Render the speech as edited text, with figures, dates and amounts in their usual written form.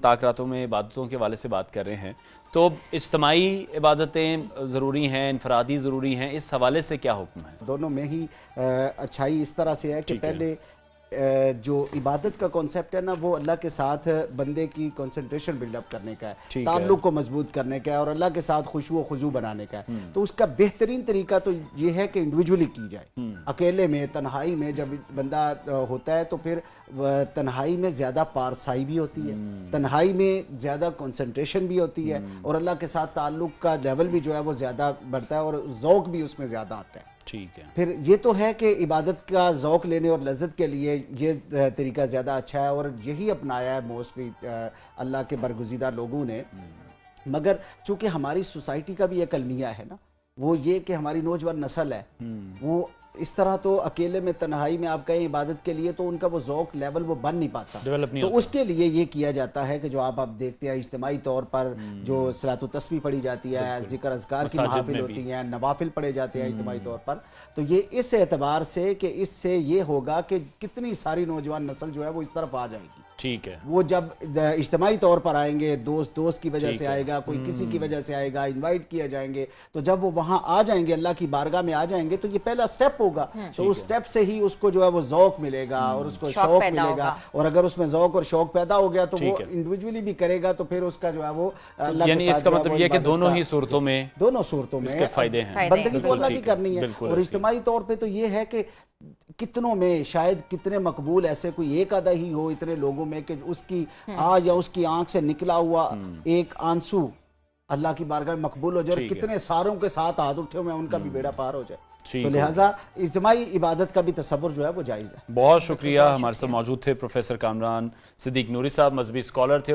ताक़रातों में इबादतों के हवाले से बात कर रहे हैं, तो इज्तिमाई इबादतें ज़रूरी हैं, इनफरादी ज़रूरी हैं, इस हवाले से क्या हुक्म है? दोनों में ही अच्छाई इस तरह से है कि पहले जो इबादत का कॉन्सेप्ट है ना, वो अल्लाह के साथ बंदे की कंसंट्रेशन बिल्डअप करने का है, ताल्लुक को मजबूत करने का है और अल्लाह के साथ खुशू खुजू बनाने का है। तो उसका बेहतरीन तरीका तो ये है कि इंडिविजुअली की जाए, अकेले में, तन्हाई में। जब बंदा होता है तो फिर तन्हाई में ज़्यादा पारसाई भी होती है, तन्हाई में ज़्यादा कंसंट्रेशन भी होती है और अल्लाह के साथ ताल्लुक का लेवल भी जो है वो ज़्यादा बढ़ता है और ज़ौक़ भी उसमें ज़्यादा आता है। ठीक है। फिर ये तो है कि इबादत का ज़ौक़ लेने और लज्जत के लिए ये तरीका ज़्यादा अच्छा है और यही अपनाया है मोस्टली अल्लाह के बरगुज़ीदा लोगों ने। मगर चूँकि हमारी सोसाइटी का भी एक अलमिया है ना, वो ये कि हमारी नौजवान नस्ल है, वो इस तरह तो अकेले में तन्हाई में आप कहें इबादत के लिए तो उनका वो ज़ौक़ लेवल वो बन नहीं पाता। तो उसके लिए ये किया जाता है कि जो आप देखते हैं इज्तिमाई तौर पर जो सलातो तस्बीह पढ़ी जाती है, ज़िक्र अज़कार की महाफिल होती हैं, नवाफिल पढ़े जाते हैं इज्तिमाई तौर पर, तो ये इस एतबार से कि इससे ये होगा कि कितनी सारी नौजवान नस्ल जो है वो इस तरफ आ जाएगी। ठीक है। वो जब इज्तिमाई तौर पर आएंगे, दोस्त की वजह से आएगा, कोई किसी की वजह से आएगा, इनवाइट किए जाएंगे, तो जब वो वहां आ जाएंगे, अल्लाह की बारगाह में आ जाएंगे, तो ये पहला स्टेप होगा। तो उस स्टेप से ही उसको जो है वो ज़ौक़ मिलेगा और उसको शौक मिलेगा, और अगर उसमें ज़ौक़ और शौक पैदा हो गया तो वो इंडिविजुअली भी करेगा, तो फिर उसका जो है वो अल्लाह यानी इसका मतलब ये कि दोनों ही सूरतों में इसके फायदे हैं। बंदगी तो अल्लाह की करनी है। और इज्तिमाई तौर पे तो ये है कि कितनों में, शायद कितने मकबूल ऐसे कोई एक आधा ही हो इतने लोगों में कि उसकी या उसकी आंख से निकला हुआ एक आंसू अल्लाह की बारगाह में मकबूल हो जाए, और कितने सारों के साथ हाथ उठे हुए उनका भी बेड़ा पार हो जाए। तो लिहाजा इज्तिमाई इबादत का भी तसव्वुर जो है वो जायज़ है। बहुत शुक्रिया। हमारे साथ मौजूद थे प्रोफेसर कामरान सिद्दीक नूरी साहब, मजहबी स्कॉलर थे।